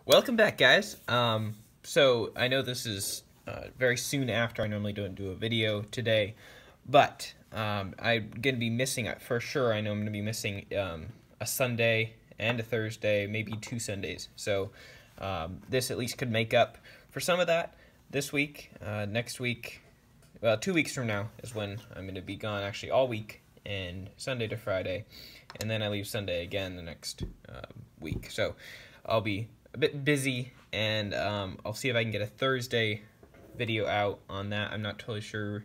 Welcome back, guys. So I know this is very soon after I normally don't do a video today, but I'm gonna be missing for sure. I know I'm gonna be missing a Sunday and a Thursday, maybe 2 Sundays. So this at least could make up for some of that this week. Next week, well, 2 weeks from now is when I'm gonna be gone, actually all week, and Sunday to Friday, and then I leave Sunday again the next week. So I'll be a bit busy, and I'll see if I can get a Thursday video out on that. I'm not totally sure.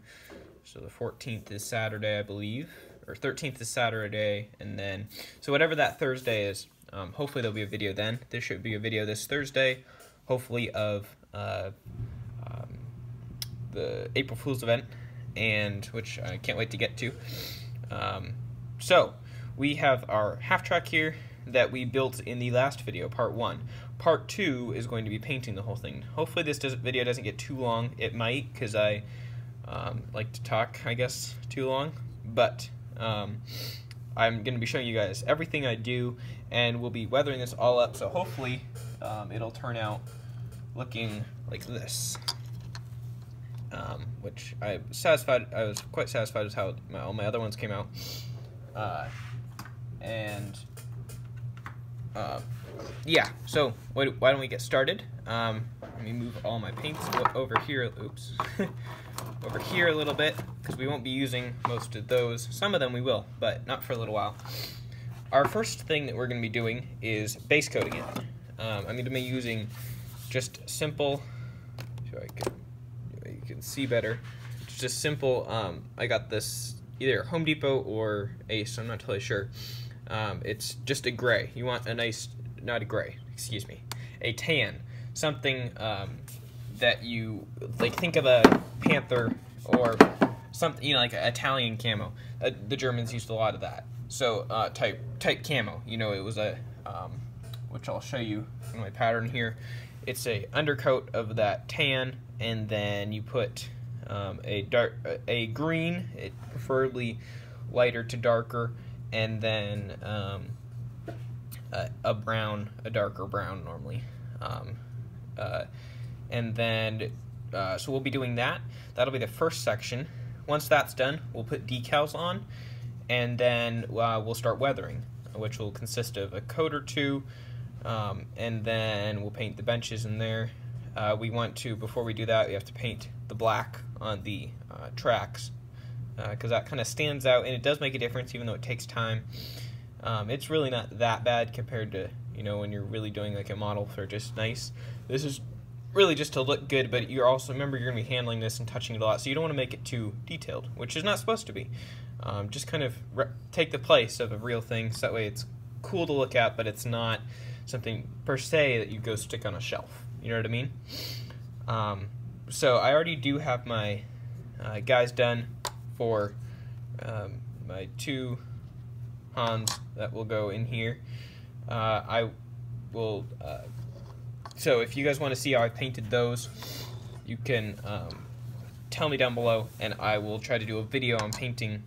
So the 14th is Saturday, I believe, or 13th is Saturday, and then, so whatever that Thursday is, hopefully there'll be a video then. There should be a video this Thursday, hopefully, of the April Fool's event, and which I can't wait to get to. So we have our half track here that we built in the last video, part 1. Part 2 is going to be painting the whole thing. Hopefully this video doesn't get too long. It might, because I like to talk, I guess, too long. But I'm going to be showing you guys everything I do, and we'll be weathering this all up. So hopefully it'll turn out looking like this. Which I was quite satisfied with how all my other ones came out. Yeah, so why don't we get started? Let me move all my paints over here. Oops. Over here a little bit, because we won't be using most of those. Some of them we will, but not for a little while. Our first thing that we're going to be doing is base coating it. I'm going to be using just simple, so you can see better. It's just simple. I got this either Home Depot or Ace, I'm not totally sure. It's just a gray. You want a nice, not a gray, excuse me, a tan. Something that you, like, think of a panther or something, you know, like an Italian camo. The Germans used a lot of that. So type camo. You know, it was a, which I'll show you in my pattern here. It's a undercoat of that tan, and then you put a green, preferably lighter to darker, and then a brown, a darker brown normally. And then, so we'll be doing that. That'll be the first section. Once that's done, we'll put decals on, and then we'll start weathering, which will consist of a coat or two, and then we'll paint the benches in there. We want to, before we do that, we have to paint the black on the tracks, because that kind of stands out, and it does make a difference even though it takes time. It's really not that bad compared to, you know, when you're really doing like a model for just nice. This is really just to look good, but you're also, remember, you're going to be handling this and touching it a lot, so you don't want to make it too detailed, which is not supposed to be. Just kind of take the place of a real thing, so that way it's cool to look at, but it's not something per se that you go stick on a shelf. You know what I mean? So I already do have my guys done for my 2 Hans that will go in here. I will, so if you guys want to see how I painted those, you can tell me down below, and I will try to do a video on painting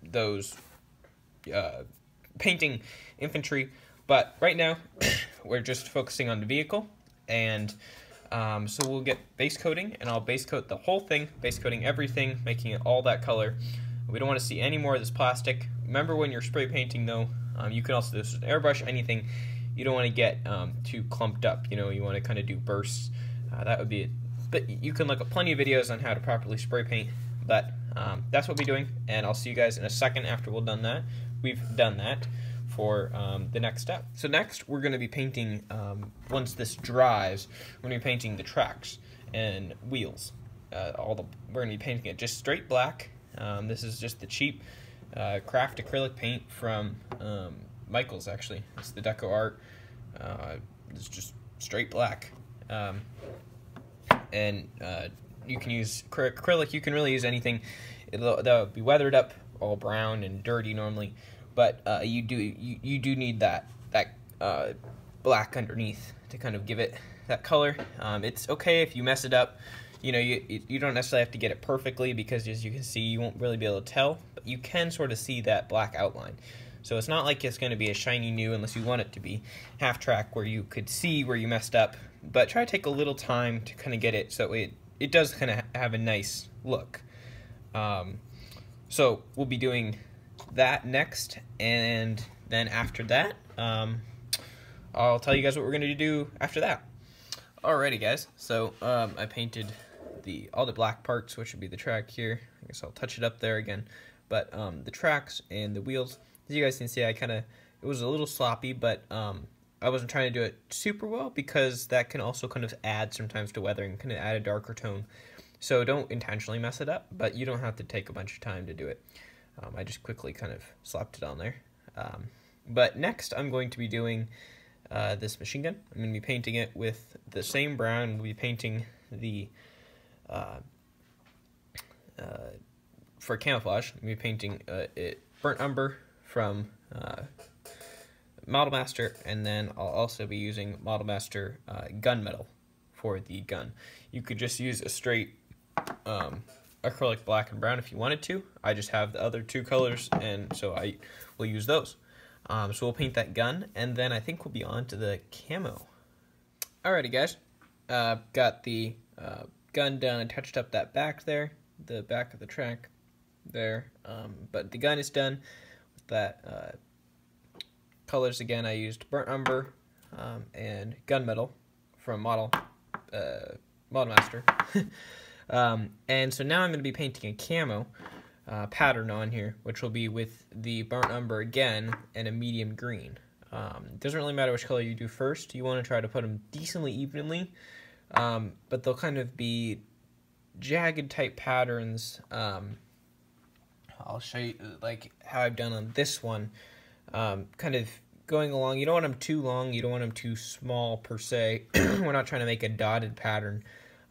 those, painting infantry. But right now, we're just focusing on the vehicle, and so we'll get base coating, and I'll base coat the whole thing, base coating everything, making it all that color. We don't want to see any more of this plastic. Remember, when you're spray painting, though, you can also do this with an airbrush, anything. You don't want to get too clumped up. You know, you want to kind of do bursts. That would be it. But you can look at plenty of videos on how to properly spray paint. But that's what we'll be doing, and I'll see you guys in a second after we've done that. We've done that for the next step. So next, we're going to be painting, once this dries, we're going to be painting the tracks and wheels. We're going to be painting it just straight black. This is just the cheap craft acrylic paint from Michael's, actually. It's the Deco Art. It's just straight black. And you can use acrylic. You can really use anything. That'll be weathered up, all brown and dirty normally. But you do need that black underneath to kind of give it that color. It's okay if you mess it up. You know, you don't necessarily have to get it perfectly, because as you can see, you won't really be able to tell, but you can sort of see that black outline. So it's not like it's going to be a shiny new unless you want it to be half track where you could see where you messed up, but try to take a little time to kind of get it so it does kind of have a nice look. So we'll be doing that next, and then after that, I'll tell you guys what we're going to do after that. Alrighty guys, so I painted all the black parts, which would be the track here. I guess I'll touch it up there again. But the tracks and the wheels, as you guys can see, it was a little sloppy, but I wasn't trying to do it super well because that can also kind of add sometimes to weathering, kind of add a darker tone. So don't intentionally mess it up, but you don't have to take a bunch of time to do it. I just quickly kind of slapped it on there. But next I'm going to be doing this machine gun. I'm going to be painting it with the same brown. We'll be painting the for camouflage, I'm going to be painting it burnt umber from Model Master, and then I'll also be using Model Master gunmetal for the gun. You could just use a straight acrylic black and brown if you wanted to. I just have the other two colors, and so I will use those. So we'll paint that gun, and then I think we'll be on to the camo. Alrighty guys, got the gun done. I touched up that back there, the back of the track there, but the gun is done with that colors. Again, I used burnt umber and gunmetal from Model Master. And so now I'm going to be painting a camo pattern on here, which will be with the burnt umber again and a medium green. It doesn't really matter which color you do first. You want to try to put them decently evenly, but they'll kind of be jagged type patterns. I'll show you like how I've done on this one, kind of going along. You don't want them too long, you don't want them too small per se. We're not trying to make a dotted pattern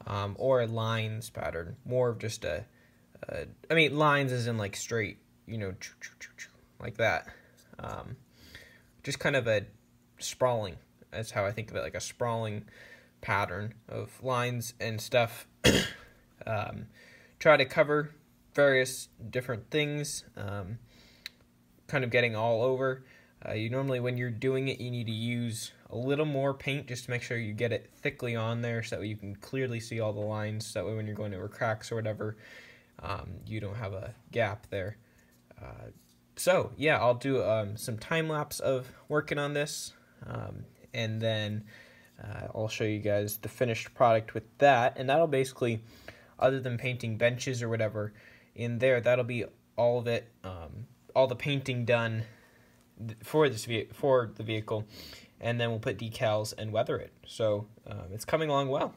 or a lines pattern, more of just I mean lines as in like straight, you know, like that. Just kind of a sprawling, that's how I think of it, like a sprawling pattern of lines and stuff. Try to cover various different things, kind of getting all over. You normally, when you're doing it, you need to use a little more paint just to make sure you get it thickly on there so that you can clearly see all the lines, so that way when you're going over cracks or whatever, you don't have a gap there. So yeah, I'll do some time lapse of working on this, and then I'll show you guys the finished product with that, and that'll basically, other than painting benches or whatever in there, that'll be all of it, all the painting done for the vehicle, and then we'll put decals and weather it. So it's coming along well.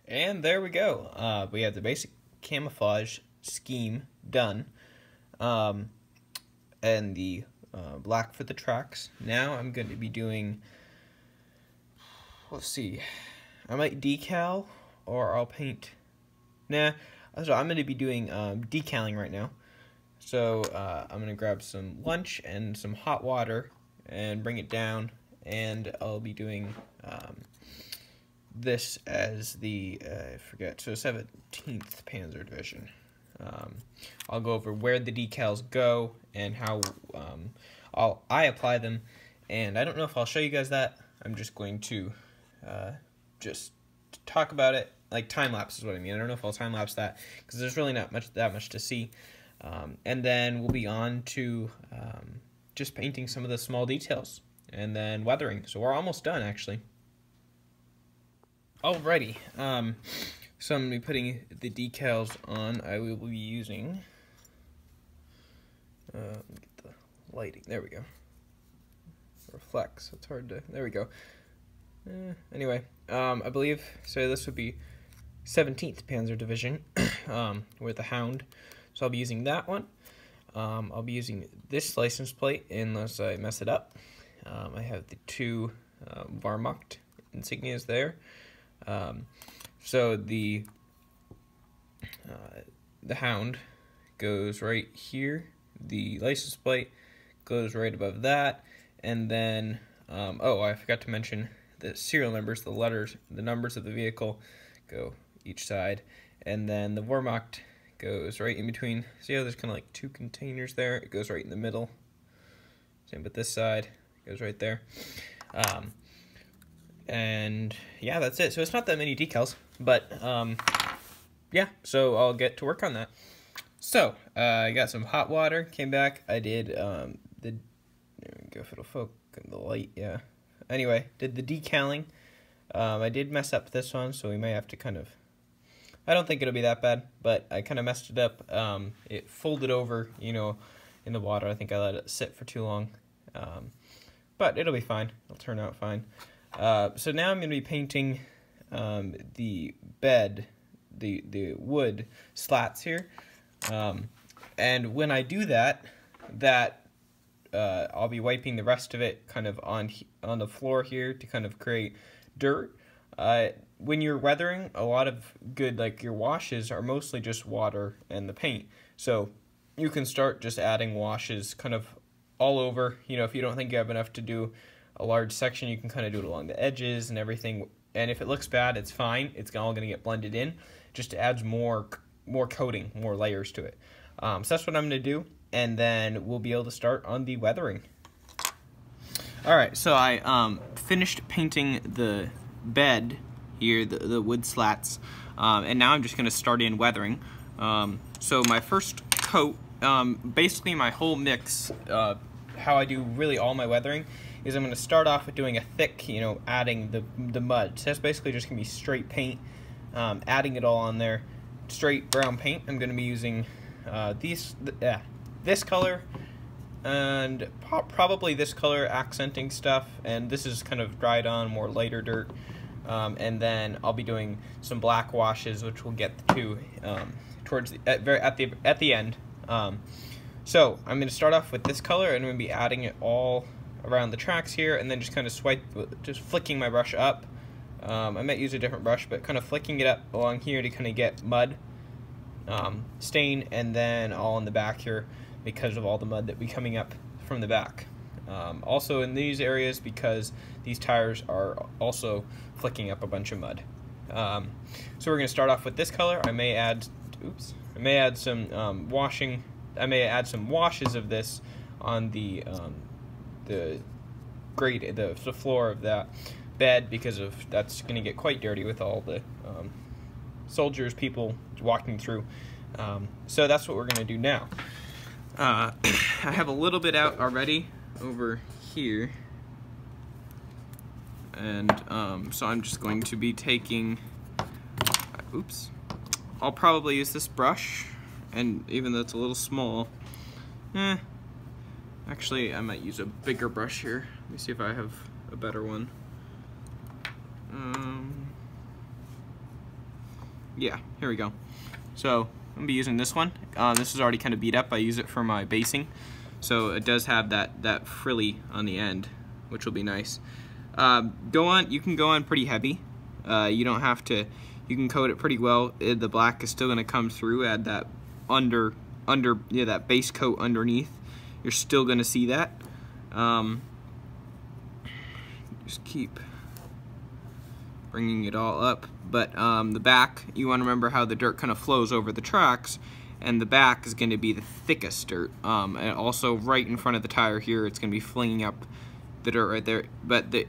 And there we go. We have the basic camouflage scheme done, and the black for the tracks. Now I'm going to be doing, let's see, I might decal or I'll paint. Nah, so I'm going to be doing decaling right now. So I'm going to grab some lunch and some hot water and bring it down, and I'll be doing this as the, I forget, so 17th Panzer Division. I'll go over where the decals go and how I apply them, and I don't know if I'll show you guys that. I'm just going to just talk about it, like time-lapse is what I mean. I don't know if I'll time-lapse that, because there's really not that much to see. And then we'll be on to just painting some of the small details, and then weathering. So we're almost done, actually. Alrighty, so I'm going to be putting the decals on. I will be using, let me get the lighting, there we go, reflects, it's hard to, there we go. Anyway, I believe, so this would be 17th Panzer Division with the Hound, so I'll be using that one. I'll be using this license plate unless I mess it up. I have the two Wehrmacht insignias there. So the hound goes right here. The license plate goes right above that, and then oh, I forgot to mention the serial numbers, the letters, the numbers of the vehicle go each side, and then the Wehrmacht goes right in between. See how there's kind of like two containers there? It goes right in the middle. Same with this side, it goes right there. And yeah, that's it. So it's not that many decals, but yeah, so I'll get to work on that. So I got some hot water, came back, I did there we go, if it'll focus the light, yeah. Anyway, did the decaling. I did mess up this one, so we may have to kind of, I don't think it'll be that bad, but I kind of messed it up. It folded over, you know, in the water. I think I let it sit for too long, but it'll be fine. It'll turn out fine. So now I'm going to be painting the bed, the wood slats here, and when I do that, I'll be wiping the rest of it kind of on the floor here to kind of create dirt. When you're weathering, a lot of good, like your washes are mostly just water and the paint. So you can start just adding washes kind of all over. You know, if you don't think you have enough to do a large section, you can kind of do it along the edges and everything. And if it looks bad, it's fine. It's all going to get blended in. Just adds more coating, more layers to it. So that's what I'm going to do. And then we'll be able to start on the weathering. Alright, so I finished painting the bed here, the wood slats, and now I'm just going to start in weathering. So my first coat, basically my whole mix, how I do really all my weathering, is I'm going to start off with doing a thick, you know, adding the mud. So that's basically just going to be straight paint, adding it all on there, straight brown paint. I'm going to be using this color, and probably this color accenting stuff, and this is kind of dried on, more lighter dirt, and then I'll be doing some black washes, which we'll get to towards at the end. So I'm going to start off with this color, and I'm going to be adding it all around the tracks here, and then just kind of just flicking my brush up. I might use a different brush, but kind of flicking it up along here to kind of get mud stain, and then all in the back here because of all the mud that be coming up from the back. Also in these areas, because these tires are also flicking up a bunch of mud. So we're going to start off with this color. I may add some washes of this on the floor of that bed, because that's going to get quite dirty with all the soldiers, people walking through. So that's what we're going to do now. I have a little bit out already over here, and so I'm just going to be taking, I'll probably use this brush, and even though it's a little small, actually I might use a bigger brush here. Let me see if I have a better one. Yeah, here we go. So I'm going to be using this one. This is already kind of beat up. I use it for my basing. So it does have that frilly on the end, which will be nice. You can go on pretty heavy. You don't have to, you can coat it pretty well. The black is still going to come through. Add that that base coat underneath. You're still going to see that. Just keep bringing it all up. But the back, you want to remember how the dirt kind of flows over the tracks, and the back is going to be the thickest dirt. And also right in front of the tire here, it's going to be flinging up the dirt right there. But the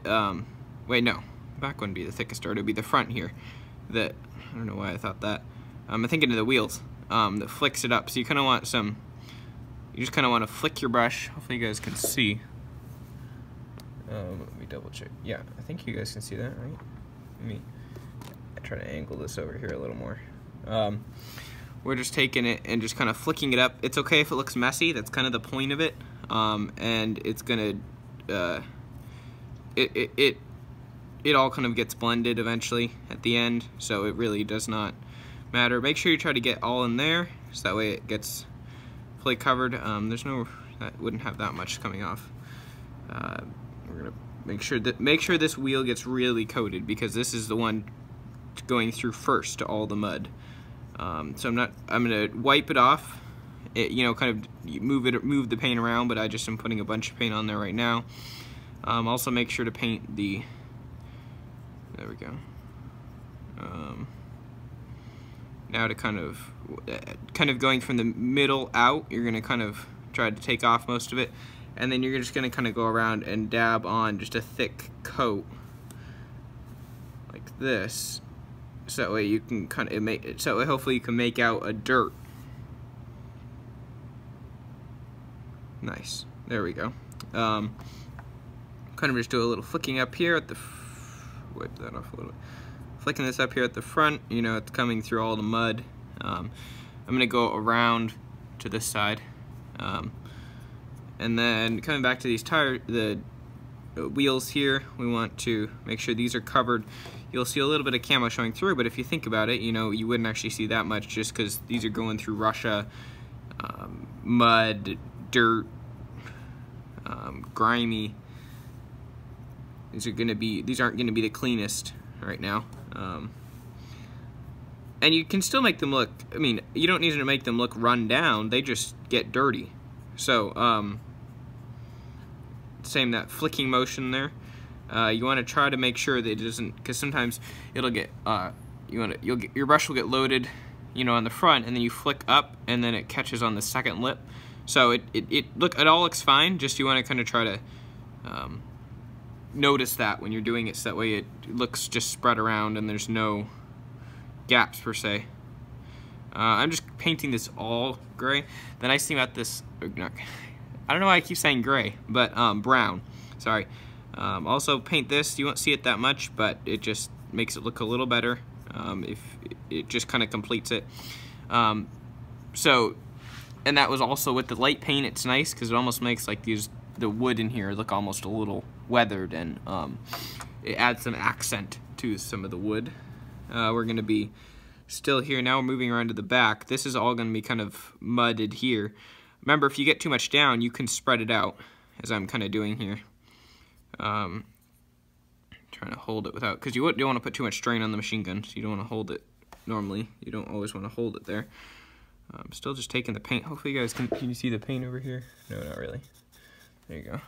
wait, no, the back wouldn't be the thickest dirt. It'd be the front here. I don't know why I thought that. I'm thinking of the wheels that flicks it up. So you kind of want some. You just kind of want to flick your brush. Hopefully you guys can see. Let me double check. Yeah, I think you guys can see that, right? Let me try to angle this over here a little more. We're just taking it and just kind of flicking it up. It's okay if it looks messy. That's kind of the point of it. And it's gonna it all kind of gets blended eventually at the end, so it really does not matter. Make sure you try to get all in there, so that way it gets plate covered. That wouldn't have that much coming off. We're gonna make sure this wheel gets really coated, because this is the one going through first to all the mud. So I'm gonna wipe it off. Kind of move the paint around, but I just am putting a bunch of paint on there right now. Also make sure to paint the. There we go. Now to kind of going from the middle out, you're gonna kind of try to take off most of it, and then you're just gonna kind of go around and dab on just a thick coat like this, so that way you can hopefully you can make out a dirt. Nice. There we go. Kind of just do a little flicking up here at the. Wipe that off a little bit. Flicking this up here at the front, it's coming through all the mud. I'm gonna go around to this side, and then coming back to these the wheels here, we want to make sure these are covered. You'll see a little bit of camo showing through, but if you think about it, you wouldn't actually see that much, just because these are going through Russia, mud, dirt, grimy. These aren't gonna be the cleanest right now. And you can still make them look, you don't need to make them look run down, they just get dirty. So, same that flicking motion there. You want to try to make sure that it doesn't, because sometimes it'll get, your brush will get loaded, on the front, and then you flick up, and then it catches on the second lip. So it all looks fine, just you want to kind of try to, notice that when you're doing it, so that way it looks just spread around and there's no gaps per se. I'm just painting this all gray. The nice thing about this, I don't know why I keep saying gray, but brown, sorry. Also paint this, you won't see it that much, but it just makes it look a little better. If it just kind of completes it. And that was also with the light paint, it's nice because it almost makes like the wood in here look almost a little weathered, and it adds some accent to some of the wood. We're going to be still here. Now we're moving around to the back. This is all going to be kind of mudded here. Remember, if you get too much down, you can spread it out, as I'm kind of doing here. Trying to hold it without, because you don't want to put too much strain on the machine gun, so you don't want to hold it normally. You don't always want to hold it there. I'm still just taking the paint. Hopefully you guys can you see the paint over here? No, not really. There you go.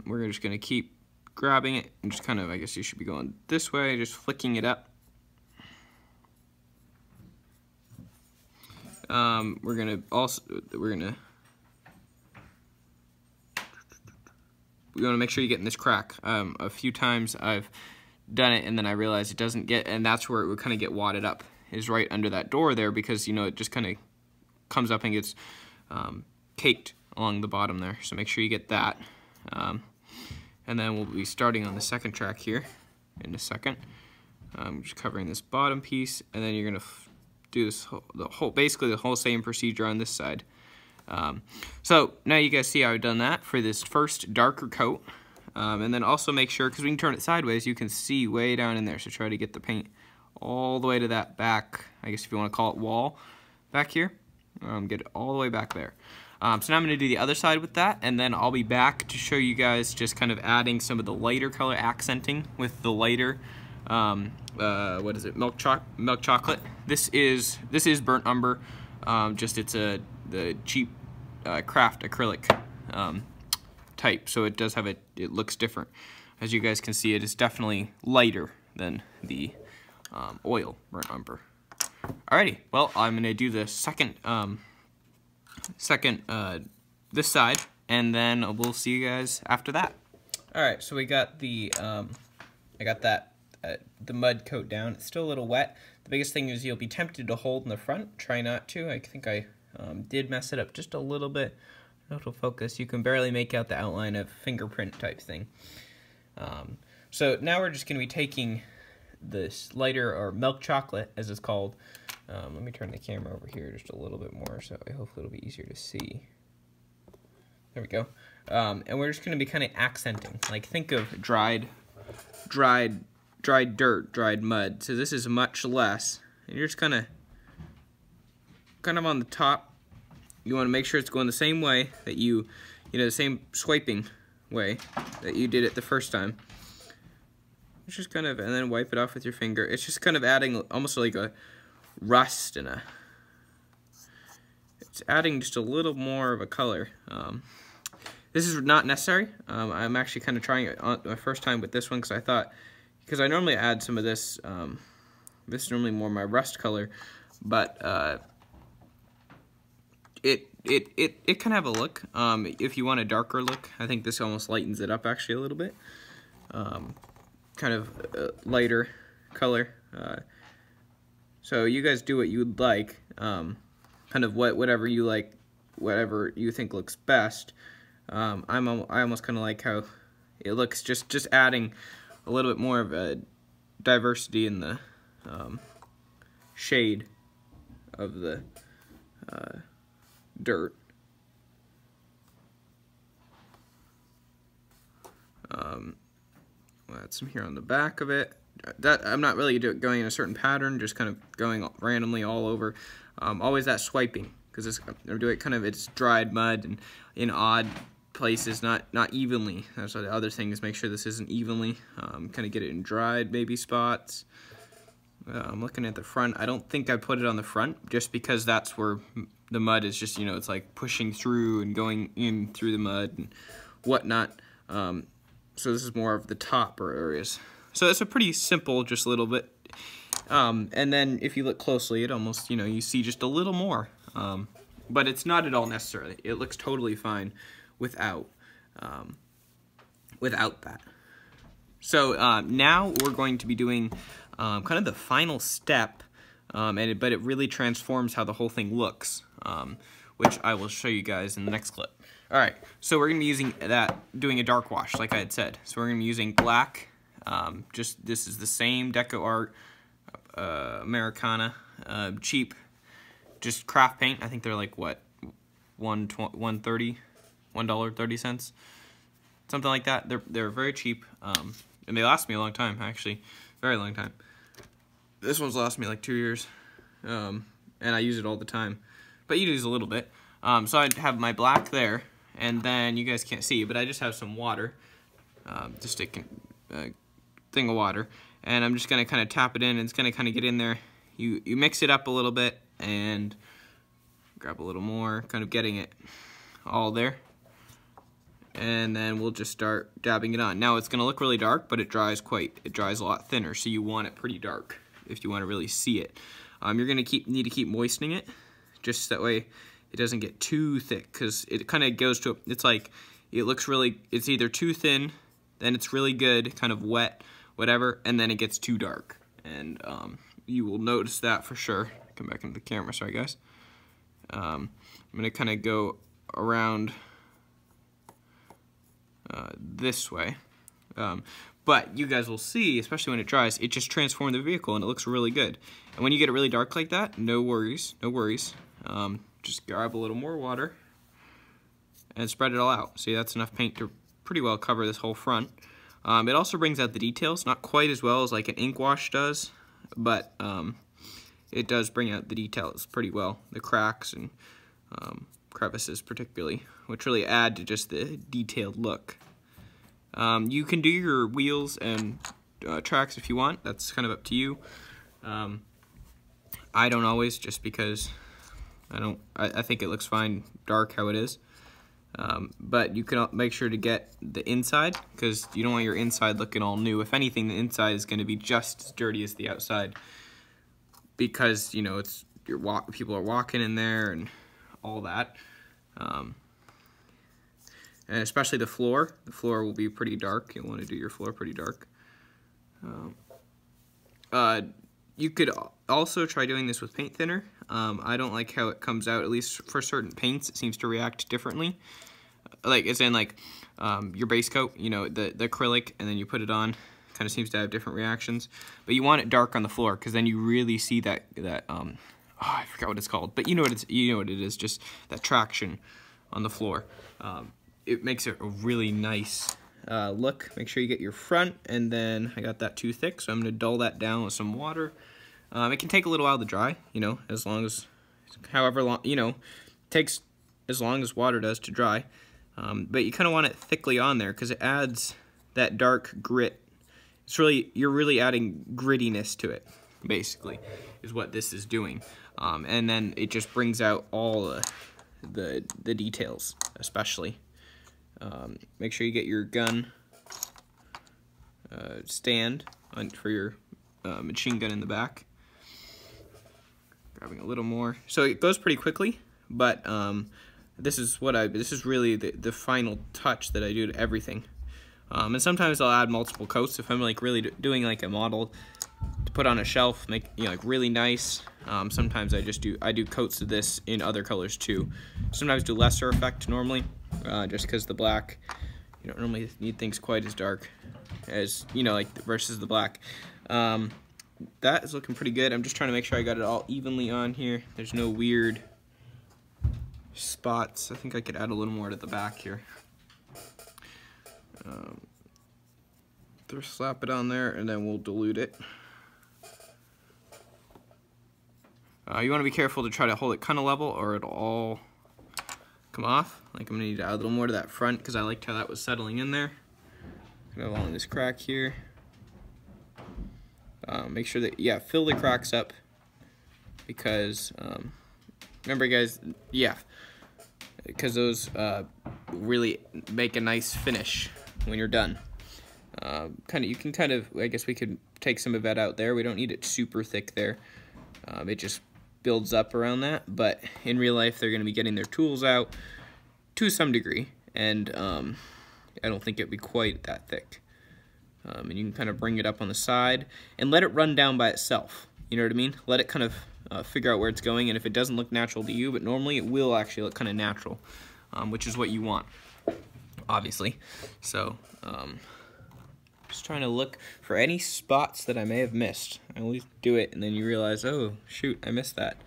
We're just going to keep grabbing it and just kind of, I guess you should be going this way, just flicking it up. We're going to make sure you get in this crack. A few times I've done it and then I realized it doesn't get, and that's where it would kind of get wadded up, is right under that door there, because it just kind of comes up and gets caked along the bottom there. So make sure you get that. And then we'll be starting on the second track here in a second. Just covering this bottom piece, and then you're gonna do this basically the whole same procedure on this side. So now you guys see how I've done that for this first darker coat. And then also make sure, because we can turn it sideways, you can see way down in there. So try to get the paint all the way to that back, I guess if you want to call it wall, back here. Get it all the way back there. So now I'm going to do the other side with that, and then I'll be back to show you guys just kind of adding some of the lighter color accenting with the lighter, what is it, milk chocolate. This is burnt umber, just it's the cheap craft acrylic type, so it does have it looks different. As you guys can see, it is definitely lighter than the oil burnt umber. Alrighty, well, I'm going to do the second this side, and then we'll see you guys after that. Alright, so we got the I got that the mud coat down. It's still a little wet. The biggest thing is you'll be tempted to hold in the front. Try not to. I think I did mess it up just a little bit. I don't know if it'll focus. You can barely make out the outline of fingerprint type thing. So now we're just going to be taking this lighter, or milk chocolate as it's called. Let me turn the camera over here just a little bit more, so hopefully it'll be easier to see. There we go. And we're just going to be kind of accenting. Like, think of dried dirt, dried mud. So this is much less. And you're just kind of kind of on the top, you want to make sure it's going the same way that you know, the same swiping way that you did it the first time. It's just kind of, and then wipe it off with your finger. It's just kind of adding almost like a rust and it's adding just a little more of a color. This is not necessary. I'm actually kind of trying it on my first time with this one because I normally add some of this. This is normally more my rust color, but it can have a look. If you want a darker look, I think this almost lightens it up actually a little bit. Kind of lighter color. So you guys do what you would like. Kind of whatever you like, whatever you think looks best. I almost kind of like how it looks, just adding a little bit more of a diversity in the shade of the dirt. We'll add some here on the back of it. That I'm not really going in a certain pattern, just kind of going randomly all over. Always that swiping, because I'm doing kind of, it's dried mud and in odd places, not evenly. That's the other thing, is make sure this isn't evenly. Kind of get it in dried maybe spots. I'm looking at the front. I don't think I put it on the front, just because that's where the mud is just, you know, it's like pushing through and going in through the mud and whatnot. So this is more of the top areas. So it's a pretty simple, just a little bit. And then if you look closely, it almost, you know, you see just a little more. But it's not at all necessary. It looks totally fine without that. So now we're going to be doing kind of the final step, but it really transforms how the whole thing looks, which I will show you guys in the next clip. All right, so we're going to be doing a dark wash, like I had said. So we're going to be using black. This is the same Deco Art Americana, cheap, just craft paint. I think they're like what, $1.30, something like that. They're very cheap, and they last me a long time, actually, very long time. This one's lasted me like 2 years, and I use it all the time, but you use a little bit. So I have my black there, and then you guys can't see, but I just have some water, just a thing of water, and I'm just gonna kind of tap it in, and it's gonna kind of get in there. You mix it up a little bit and grab a little more, kind of getting it all there, and then we'll just start dabbing it on. Now it's gonna look really dark, but it dries a lot thinner, so you want it pretty dark if you want to really see it. You're gonna need to keep moistening it, just that way it doesn't get too thick, because it kind of goes to, it's like, it looks really, it's either too thin, then it's really good, kind of wet, whatever, and then it gets too dark. And you will notice that for sure. Come back into the camera, sorry guys. I'm gonna kind of go around this way. But you guys will see, especially when it dries, it just transformed the vehicle and it looks really good. And when you get it really dark like that, no worries, no worries. Just grab a little more water and spread it all out. See, that's enough paint to pretty well cover this whole front. It also brings out the details, not quite as well as like an ink wash does, but it does bring out the details pretty well. The cracks and crevices particularly, which really add to just the detailed look. You can do your wheels and tracks if you want. That's kind of up to you. I don't always, just because I think it looks fine dark how it is. But you can make sure to get the inside, because you don't want your inside looking all new. If anything, the inside is going to be just as dirty as the outside, because, you know, it's people are walking in there and all that. And especially the floor. The floor will be pretty dark. You'll want to do your floor pretty dark. You could also try doing this with paint thinner. I don't like how it comes out, at least for certain paints. It seems to react differently. Like, as in, like, your base coat, you know, the acrylic, and then you put it on, kind of seems to have different reactions. But you want it dark on the floor, because then you really see that oh, I forgot what it's called, but you know what it is, just that traction on the floor. It makes it a really nice look. Make sure you get your front, and then I got that too thick, so I'm going to dull that down with some water. It can take a little while to dry, you know, as long as however long, you know, takes as long as water does to dry. But you kind of want it thickly on there because it adds that dark grit. You're really adding grittiness to it, basically, is what this is doing. And then it just brings out all the details, especially. Make sure you get your gun stand for your machine gun in the back. Grabbing a little more. So it goes pretty quickly, but this is really the final touch that I do to everything. And sometimes I'll add multiple coats if I'm like really doing like a model to put on a shelf, make, you know, like really nice. Sometimes I do coats of this in other colors too. Sometimes do lesser effect normally, just because the black, you don't normally need things quite as dark as, you know, like versus the black. That is looking pretty good. I'm just trying to make sure I got it all evenly on here. There's no weird spots. I think I could add a little more to the back here. Just slap it on there and then we'll dilute it. You want to be careful to try to hold it kind of level or it'll all come off. Like I'm going to need to add a little more to that front because I liked how that was settling in there. Kind of along this crack here. Make sure that, yeah, fill the cracks up because, remember guys, yeah, because those really make a nice finish when you're done. You can kind of, I guess we could take some of that out there. We don't need it super thick there. It just builds up around that, but in real life they're going to be getting their tools out to some degree, and I don't think it'd be quite that thick. And you can kind of bring it up on the side and let it run down by itself. You know what I mean? Let it kind of figure out where it's going, and if it doesn't look natural to you, but normally it will actually look kind of natural, which is what you want, obviously. So, just trying to look for any spots that I may have missed. I always do it, and then you realize, oh, shoot, I missed that.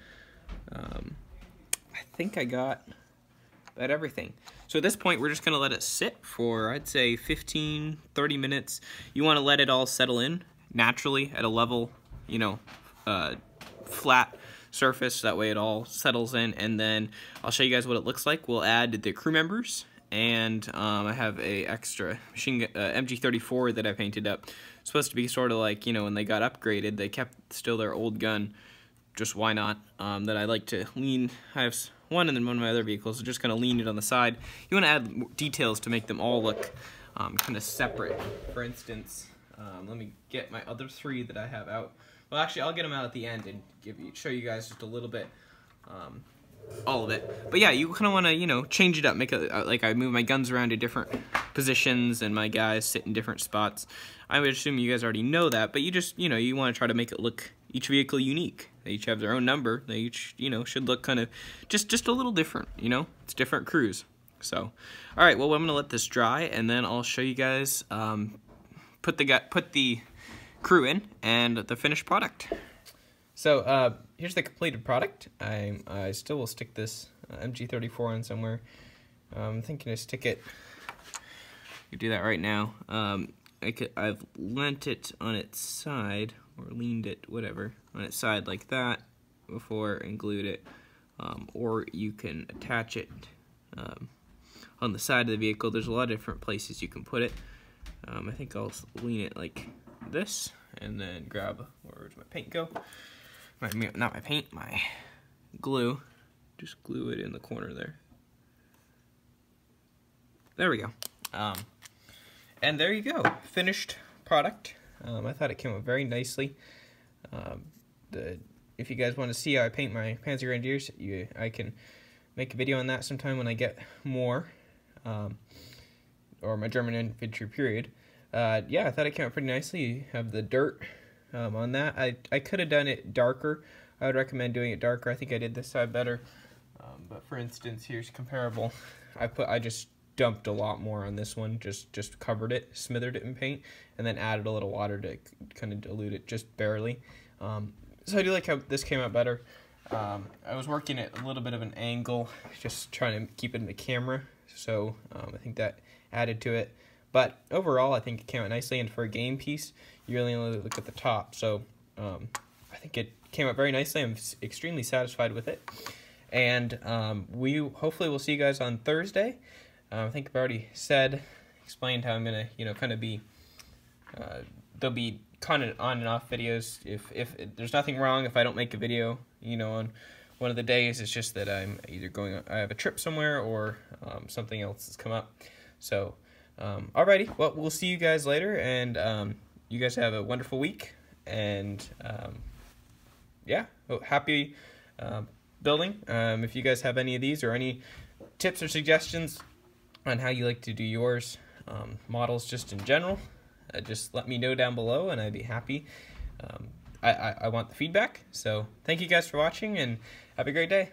I think I got about everything. So at this point, we're just going to let it sit for, I'd say, 15, 30 minutes. You want to let it all settle in naturally at a level, you know, flat surface. That way it all settles in, and then I'll show you guys what it looks like. We'll add the crew members, and I have a extra MG34 that I painted up. It's supposed to be sort of like, you know, when they got upgraded, they kept still their old gun. Just why not? That I like to lean. I have one and then one of my other vehicles, so just kind of lean it on the side. You want to add details to make them all look kind of separate. For instance, let me get my other three that I have out. Well, actually, I'll get them out at the end and show you guys just a little bit, all of it. But yeah, you kind of want to, you know, change it up. Make it like I move my guns around to different positions and my guys sit in different spots. I would assume you guys already know that, but you just, you know, you want to try to make it look each vehicle unique. They each have their own number. They each, you know, should look kind of just a little different, you know? It's different crews. So, all right, well, I'm going to let this dry, and then I'll show you guys put the crew in and the finished product. So, here's the completed product. I still will stick this MG34 on somewhere. I'm thinking to stick it, you do that right now. I've leant it on its side, or leaned it, whatever, on its side like that before and glued it, or you can attach it on the side of the vehicle. There's a lot of different places you can put it. I think I'll lean it like this and then grab, where'd my paint go? Not my paint, my glue. Just glue it in the corner there. There we go. And there you go, finished product. I thought it came out very nicely. If you guys want to see how I paint my Panzer Grenadiers, I can make a video on that sometime when I get more, or my German infantry period. Yeah, I thought it came out pretty nicely. You have the dirt on that. I could have done it darker. I would recommend doing it darker. I think I did this side better. But for instance, here's comparable. I just dumped a lot more on this one, just covered it, smothered it in paint, and then added a little water to kind of dilute it just barely. So I do like how this came out better. I was working at a little bit of an angle, just trying to keep it in the camera, so I think that added to it. But overall, I think it came out nicely, and for a game piece, you really only look at the top. So I think it came out very nicely. I'm extremely satisfied with it. And we hopefully will see you guys on Thursday. I think I've already explained how I'm going to, kind of be, there'll be kind of on and off videos. If there's nothing wrong if I don't make a video, on one of the days. It's just that I'm either I have a trip somewhere, or something else has come up. So, alrighty, well, we'll see you guys later, and you guys have a wonderful week, and yeah, happy building. If you guys have any of these or any tips or suggestions on how you like to do yours, models just in general, just let me know down below, and I'd be happy. I want the feedback. So thank you guys for watching, and have a great day.